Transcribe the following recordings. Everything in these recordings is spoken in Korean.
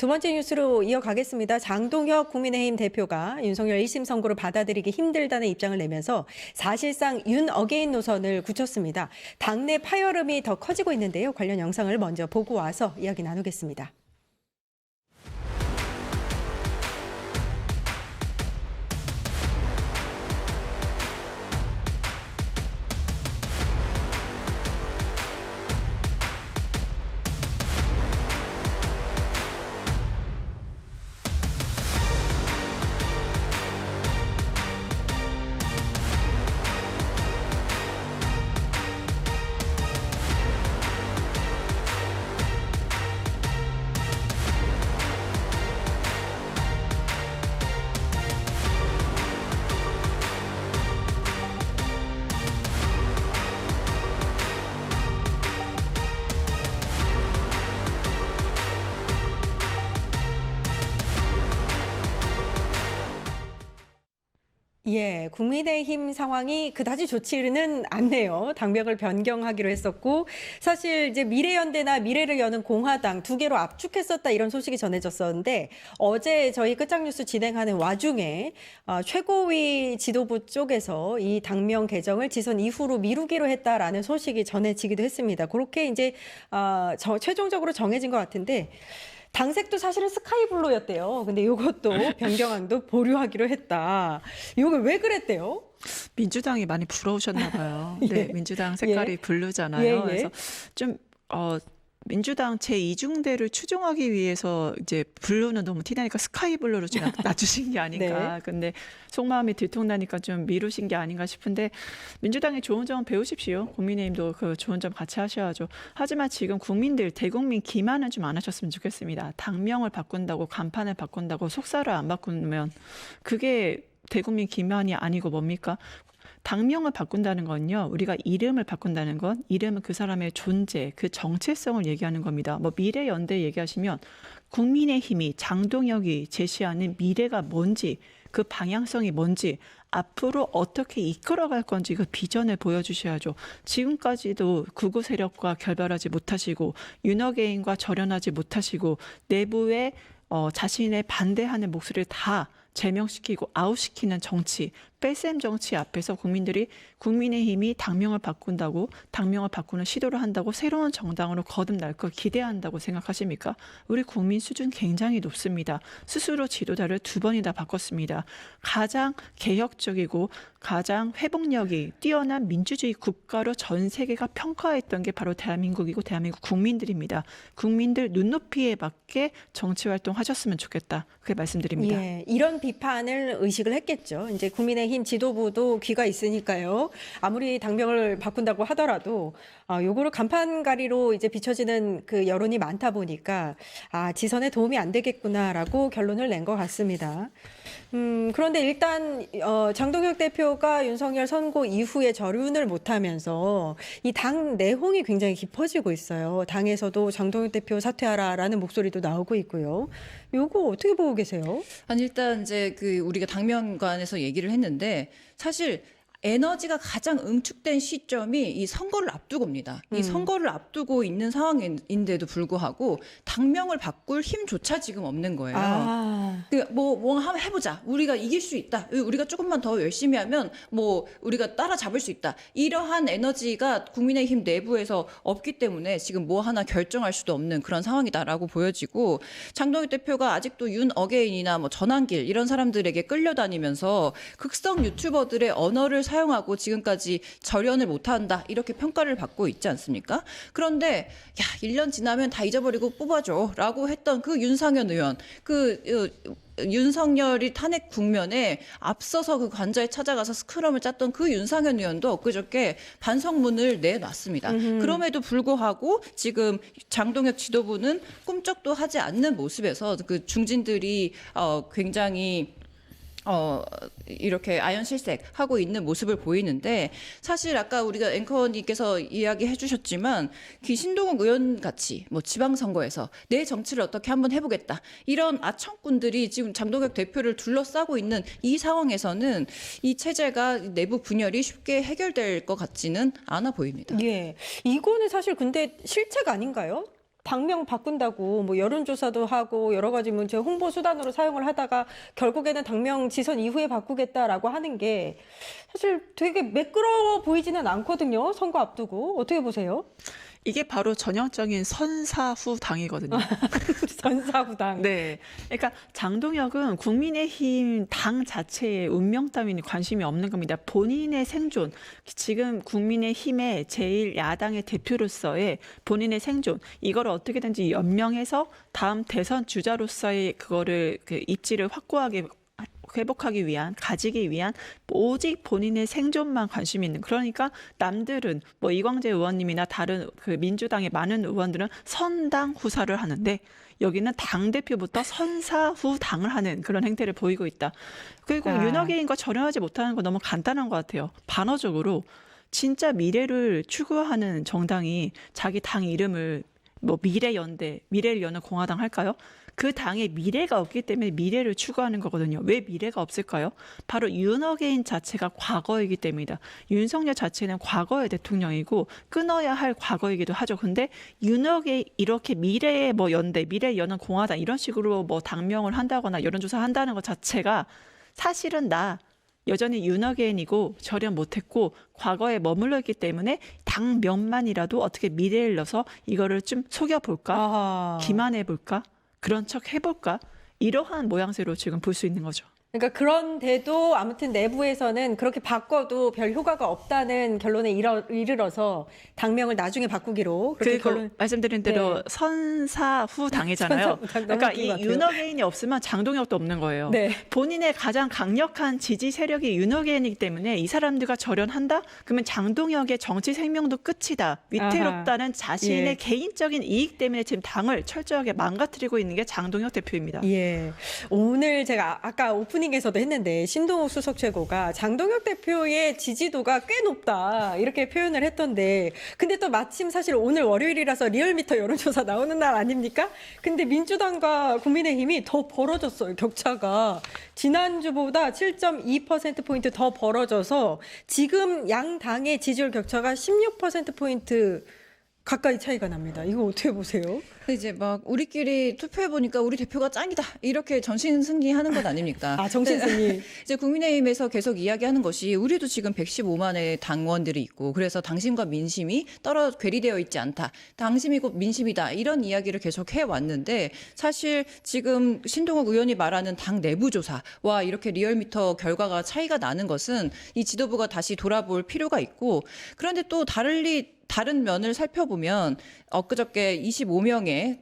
두 번째 뉴스로 이어가겠습니다. 장동혁 국민의힘 대표가 윤석열 1심 선고를 받아들이기 힘들다는 입장을 내면서 사실상 윤 어게인 노선을 굳혔습니다. 당내 파열음이 더 커지고 있는데요. 관련 영상을 먼저 보고 와서 이야기 나누겠습니다. 예, 국민의힘 상황이 그다지 좋지는 않네요. 당명을 변경하기로 했었고, 사실 이제 미래연대나 미래를 여는 공화당 두 개로 압축했었다 이런 소식이 전해졌었는데, 어제 저희 끝장뉴스 진행하는 와중에 최고위 지도부 쪽에서 이 당명 개정을 지선 이후로 미루기로 했다라는 소식이 전해지기도 했습니다. 그렇게 이제 최종적으로 정해진 것 같은데, 당색도 사실은 스카이블루였대요. 근데 이것도 변경안도 보류하기로 했다. 이거 왜 그랬대요? 민주당이 많이 부러우셨나 봐요. 예. 네, 민주당 색깔이 예. 블루잖아요. 예, 예. 그래서 좀 민주당 제2중대를 추종하기 위해서 이제 블루는 너무 티나니까 스카이 블루로 좀 낮추신 게 아닌가. 네. 근데 속마음이 들통나니까 좀 미루신 게 아닌가 싶은데 민주당의 좋은 점 배우십시오. 국민의힘도 그 좋은 점 같이 하셔야죠. 하지만 지금 국민들 대국민 기만은 좀 안 하셨으면 좋겠습니다. 당명을 바꾼다고 간판을 바꾼다고 속사를 안 바꾸면 그게 대국민 기만이 아니고 뭡니까? 당명을 바꾼다는 건요. 우리가 이름을 바꾼다는 건 이름은 그 사람의 존재, 그 정체성을 얘기하는 겁니다. 뭐 미래연대 얘기하시면 국민의힘이 장동혁이 제시하는 미래가 뭔지 그 방향성이 뭔지 앞으로 어떻게 이끌어갈 건지 그 비전을 보여주셔야죠. 지금까지도 극우 세력과 결별하지 못하시고 윤어게인과 절연하지 못하시고 내부에 자신의 반대하는 목소리를 다 제명시키고 아웃시키는 정치, 뺄셈 정치 앞에서 국민들이 국민의힘이 당명을 바꾼다고 당명을 바꾸는 시도를 한다고 새로운 정당으로 거듭날 걸 기대한다고 생각하십니까? 우리 국민 수준 굉장히 높습니다. 스스로 지도자를 두 번이나 바꿨습니다. 가장 개혁적이고 가장 회복력이 뛰어난 민주주의 국가로 전 세계가 평가했던 게 바로 대한민국이고 대한민국 국민들입니다. 국민들 눈높이에 맞게 정치활동 하셨으면 좋겠다. 그게 말씀드립니다. 예, 이런 비판을 의식을 했겠죠. 이제 국민의힘 지도부도 귀가 있으니까요. 아무리 당명을 바꾼다고 하더라도 요거를 간판가리로 이제 비춰지는 그 여론이 많다 보니까 지선에 도움이 안 되겠구나라고 결론을 낸 것 같습니다. 그런데 일단 장동혁 대표가 윤석열 선고 이후에 절윤을 못하면서 이 당 내홍이 굉장히 깊어지고 있어요. 당에서도 장동혁 대표 사퇴하라라는 목소리도 나오고 있고요. 요거 어떻게 보고 계세요? 아니 일단 이제 우리가 당면관에서 얘기를 했는데 사실 에너지가 가장 응축된 시점이 이 선거를 앞두고입니다. 이 선거를 앞두고 있는 상황인데도 불구하고 당명을 바꿀 힘조차 지금 없는 거예요. 뭐 한번 해보자. 우리가 이길 수 있다. 우리가 조금만 더 열심히 하면 뭐 우리가 따라잡을 수 있다. 이러한 에너지가 국민의힘 내부에서 없기 때문에 지금 뭐 하나 결정할 수도 없는 그런 상황이다라고 보여지고 장동혁 대표가 아직도 윤 어게인이나 뭐 전환길 이런 사람들에게 끌려다니면서 극성 유튜버들의 언어를 사용하고 지금까지 절연을 못한다 이렇게 평가를 받고 있지 않습니까? 그런데 1년 지나면 다 잊어버리고 뽑아줘 라고 했던 그 윤상현 의원 윤석열이 탄핵 국면에 앞서서 그 관저에 찾아가서 스크럼을 짰던 그 윤상현 의원도 엊그저께 반성문을 내놨습니다. 그럼에도 불구하고 지금 장동혁 지도부는 꿈쩍도 하지 않는 모습에서 그 중진들이 굉장히 이렇게 아연실색하고 있는 모습을 보이는데 사실 아까 우리가 앵커님께서 이야기해 주셨지만 신동욱 의원 같이 뭐 지방선거에서 내 정치를 어떻게 한번 해보겠다 이런 아청꾼들이 지금 장동혁 대표를 둘러싸고 있는 이 상황에서는 이 체제가 내부 분열이 쉽게 해결될 것 같지는 않아 보입니다. 예, 이거는 사실 근데 실책 아닌가요? 당명 바꾼다고 뭐 여론조사도 하고 여러 가지 문제 홍보 수단으로 사용을 하다가 결국에는 당명 지선 이후에 바꾸겠다라고 하는 게 사실 되게 매끄러워 보이지는 않거든요. 선거 앞두고. 어떻게 보세요? 이게 바로 전형적인 선사후당이거든요. 선사후당. 네. 그러니까 장동혁은 국민의힘 당 자체의 운명 따위는 관심이 없는 겁니다. 본인의 생존, 지금 국민의힘의 제1야당의 대표로서의 본인의 생존, 이거를 어떻게든지 연명해서 다음 대선 주자로서의 그거를 그 입지를 확고하게 회복하기 위한, 가지기 위한 오직 본인의 생존만 관심이 있는. 그러니까 남들은 뭐 이광재 의원님이나 다른 그 민주당의 많은 의원들은 선당 후사를 하는데 여기는 당대표부터 선사후당을 하는 그런 행태를 보이고 있다. 그리고 윤호개인과 절연하지 못하는 건 너무 간단한 것 같아요. 반어적으로 진짜 미래를 추구하는 정당이 자기 당 이름을 뭐 미래연대, 미래를 여는 공화당 할까요? 그 당에 미래가 없기 때문에 미래를 추구하는 거거든요. 왜 미래가 없을까요? 바로 윤어게인 자체가 과거이기 때문이다. 윤석열 자체는 과거의 대통령이고 끊어야 할 과거이기도 하죠. 근데 윤어게 이렇게 미래의 뭐 연대, 미래 여는 공화당 이런 식으로 뭐 당명을 한다거나 여론조사 한다는 것 자체가 사실은 나 여전히 윤어게인이고 절연 못했고 과거에 머물러 있기 때문에 당명만이라도 어떻게 미래를 넣어서 이거를 좀 속여볼까? 아하. 기만해볼까? 그런 척 해볼까? 이러한 모양새로 지금 볼 수 있는 거죠. 그러니까 그런데도 아무튼 내부에서는 그렇게 바꿔도 별 효과가 없다는 결론에 이르러서 당명을 나중에 바꾸기로 그렇게 그리고 말씀드린 대로 네. 선사후당이잖아요. 선사후당, 너무 그러니까 웃긴 이 것 같아요. 윤어게인이 없으면 장동혁도 없는 거예요. 네. 본인의 가장 강력한 지지 세력이 윤어게인이기 때문에 이 사람들과 절연한다? 그러면 장동혁의 정치 생명도 끝이다. 위태롭다는 자신의 예. 개인적인 이익 때문에 지금 당을 철저하게 망가뜨리고 있는 게 장동혁 대표입니다. 예. 오늘 제가 아까 오프닝에서도 했는데 신동욱 수석 최고가 장동혁 대표의 지지도가 꽤 높다 이렇게 표현을 했던데 근데 또 마침 사실 오늘 월요일이라서 리얼미터 여론조사 나오는 날 아닙니까? 근데 민주당과 국민의힘이 더 벌어졌어요. 격차가 지난주보다 7.2%포인트 더 벌어져서 지금 양 당의 지지율 격차가 16%포인트 가까이 차이가 납니다. 이거 어떻게 보세요? 이제 막 우리끼리 투표해 보니까 우리 대표가 짱이다 이렇게 전신 승리하는 것 아닙니까? 아, 정신승리. 이제 국민의힘에서 계속 이야기하는 것이 우리도 지금 115만의 당원들이 있고 그래서 당심과 민심이 괴리되어 있지 않다. 당심이 곧 민심이다. 이런 이야기를 계속 해왔는데 사실 지금 신동욱 의원이 말하는 당 내부 조사와 이렇게 리얼미터 결과가 차이가 나는 것은 이 지도부가 다시 돌아볼 필요가 있고 그런데 또 다른 면을 살펴보면 엊그저께 25명의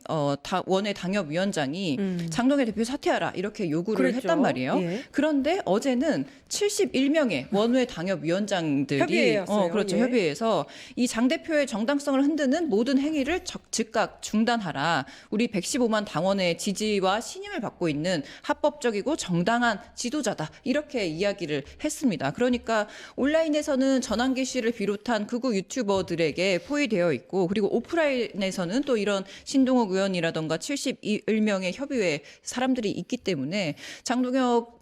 원외 당협위원장이 장동혁 대표 사퇴하라 이렇게 요구를 그랬죠. 했단 말이에요. 예. 그런데 어제는 71명의 원외 당협위원장들이 협의회였어요. 그렇죠. 예. 협의회에서 이 장 대표의 정당성을 흔드는 모든 행위를 즉각 중단하라. 우리 115만 당원의 지지와 신임을 받고 있는 합법적이고 정당한 지도자다. 이렇게 이야기를 했습니다. 그러니까 온라인에서는 전환기 씨를 비롯한 극우 유튜버들에게 포위되어 있고 그리고 오프라인에서는 또 이런 신동욱 의원이라던가 71명의 협의회 사람들이 있기 때문에 장동혁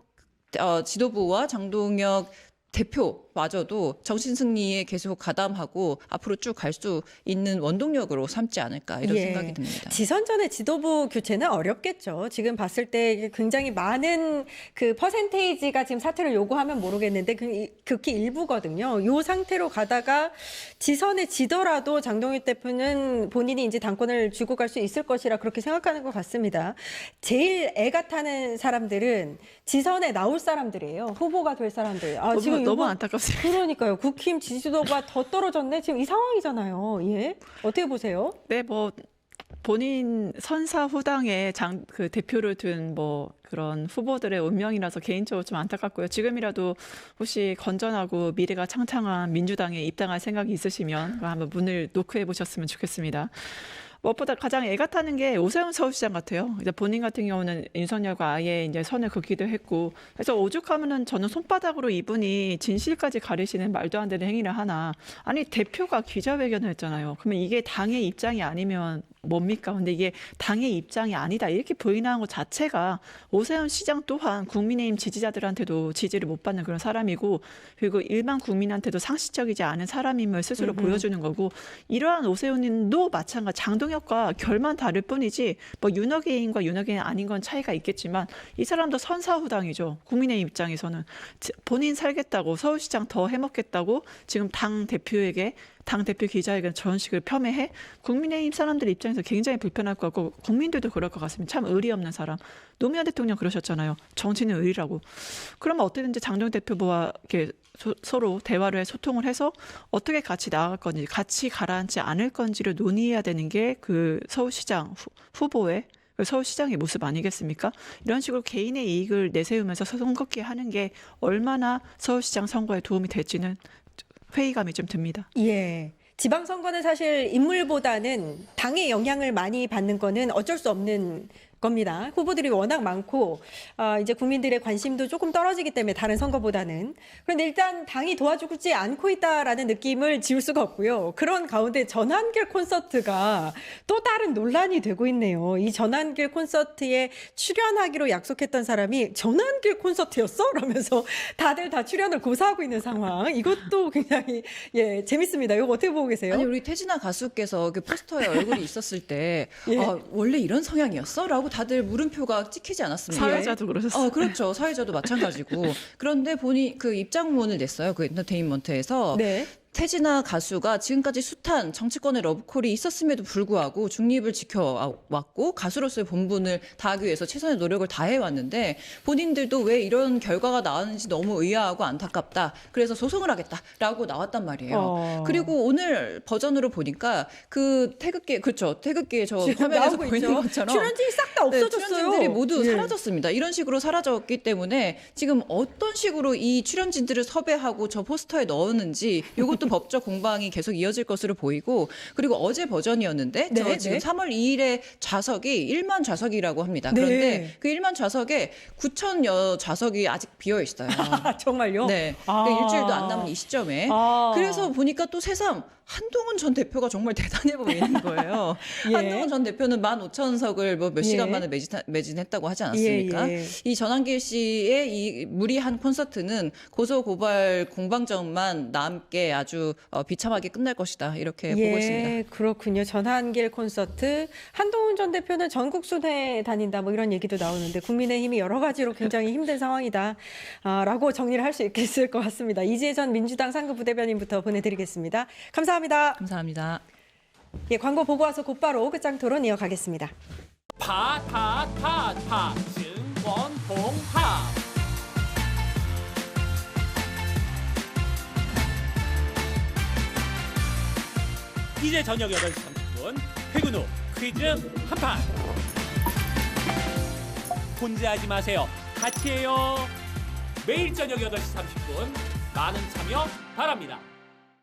지도부와 장동혁 대표마저도 정신승리에 계속 가담하고 앞으로 쭉 갈 수 있는 원동력으로 삼지 않을까 이런 예. 생각이 듭니다. 지선 전에 지도부 교체는 어렵겠죠. 지금 봤을 때 굉장히 많은 그 퍼센테이지가 지금 사퇴를 요구하면 모르겠는데 극히 일부거든요. 이 상태로 가다가 지선에 지더라도 장동혁 대표는 본인이 이제 당권을 쥐고 갈 수 있을 것이라 그렇게 생각하는 것 같습니다. 제일 애가 타는 사람들은 지선에 나올 사람들이에요. 후보가 될 사람들. 아, 지금 너무 이번- 안타깝습니다. 그러니까요. 국힘 지지도가 더 떨어졌네. 지금 이 상황이잖아요. 예. 어떻게 보세요? 네, 뭐 본인 선사후당에 그 대표를 둔 뭐 그런 후보들의 운명이라서 개인적으로 좀 안타깝고요. 지금이라도 혹시 건전하고 미래가 창창한 민주당에 입당할 생각이 있으시면 한번 문을 노크해 보셨으면 좋겠습니다. 무엇보다 가장 애가 타는 게 오세훈 서울시장 같아요. 이제 본인 같은 경우는 윤석열과 아예 이제 선을 긋기도 했고, 그래서 오죽하면은 저는 손바닥으로 이분이 진실까지 가리시는 말도 안 되는 행위를 하나. 아니 대표가 기자회견을 했잖아요. 그러면 이게 당의 입장이 아니면 뭡니까? 근데 이게 당의 입장이 아니다 이렇게 부인하는 것 자체가 오세훈 시장 또한 국민의힘 지지자들한테도 지지를 못 받는 그런 사람이고 그리고 일반 국민한테도 상식적이지 않은 사람임을 스스로 보여주는 거고 이러한 오세훈님도 마찬가지 장동혁과 결만 다를 뿐이지 뭐 윤핵인과 윤핵인 아닌 건 차이가 있겠지만 이 사람도 선사후당이죠. 국민의힘 입장에서는 본인 살겠다고 서울시장 더 해먹겠다고 지금 당 대표에게 당 대표 기자회견 저런 식으로 폄훼해 국민의힘 사람들 입장에서 굉장히 불편할 것 같고 국민들도 그럴 것 같습니다. 참 의리 없는 사람. 노무현 대통령 그러셨잖아요. 정치는 의리라고. 그러면 어떻게든지 장동 대표와 이렇게 서로 대화를 해 소통을 해서 어떻게 같이 나아갈 건지 같이 가라앉지 않을 건지를 논의해야 되는 게 그 서울시장 후보의 서울시장의 모습 아니겠습니까? 이런 식으로 개인의 이익을 내세우면서 선거기 하는 게 얼마나 서울시장 선거에 도움이 될지는 회의감이 좀 듭니다. 예. 지방선거는 사실 인물보다는 당의 영향을 많이 받는 거는 어쩔 수 없는 겁니다. 후보들이 워낙 많고 이제 국민들의 관심도 조금 떨어지기 때문에 다른 선거보다는. 그런데 일단 당이 도와주지 않고 있다라는 느낌을 지울 수가 없고요. 그런 가운데 전환길 콘서트가 또 다른 논란이 되고 있네요. 이 전환길 콘서트에 출연하기로 약속했던 사람이 전환길 콘서트였어? 라면서 다들 다 출연을 고사하고 있는 상황. 이것도 굉장히 재밌습니다. 이거 어떻게 보고 계세요? 아니 우리 태진아 가수께서 그 포스터에 얼굴이 있었을 때 원래 이런 성향이었어? 라고 다들 물음표가 찍히지 않았습니까? 사회자도 그러셨어요. 그렇죠. 사회자도 마찬가지고. 그런데 본인 그 입장문을 냈어요. 그 엔터테인먼트에서. 네. 태진아 가수가 지금까지 숱한 정치권의 러브콜이 있었음에도 불구하고 중립을 지켜왔고 가수로서의 본분을 다하기 위해서 최선의 노력을 다해왔는데 본인들도 왜 이런 결과가 나왔는지 너무 의아하고 안타깝다. 그래서 소송을 하겠다라고 나왔단 말이에요. 그리고 오늘 버전으로 보니까 그 태극기 그렇죠. 태극기에 저 화면에서 보이는 것처럼 출연진이 싹 다 없어졌어요. 출연진들이 모두 사라졌습니다. 이런 식으로 사라졌기 때문에 지금 어떤 식으로 이 출연진들을 섭외하고 저 포스터에 넣었는지 이것도 법적 공방이 계속 이어질 것으로 보이고 그리고 어제 버전이었는데 지금 3월 2일에 좌석이 1만 좌석이라고 합니다. 그런데 그 1만 좌석에 9,000여 좌석이 아직 비어 있어요. 정말요? 네. 일주일도 안 남은 이 시점에. 그래서 보니까 또 새삼 한동훈 전 대표가 정말 대단해 보이는 거예요. 한동훈 전 대표는 15,000석을 뭐 몇 시간 만에 매진했다고 하지 않았습니까? 이 전환길 씨의 이 무리한 콘서트는 고소 고발 공방전만 남게 아주 비참하게 끝날 것이다. 이렇게 보고 있습니다. 그렇군요. 전환길 콘서트. 한동훈 전 대표는 전국 순회 다닌다 뭐 이런 얘기도 나오는데 국민의힘이 여러 가지로 굉장히 힘든 상황이다. 라고 정리를 할 수 있을 것 같습니다. 이지혜 전 민주당 상급 부대변인부터 보내드리겠습니다. 감사합니다. 감사합니다. 광고 보고 와서 곧바로 끝장 토론 이어가겠습니다. 파타타타 증권통합 이제 저녁 8시 30분 퇴근 후 퀴즈 한판 혼자 하지 마세요. 같이 해요. 매일 저녁 8시 30분 많은 참여 바랍니다.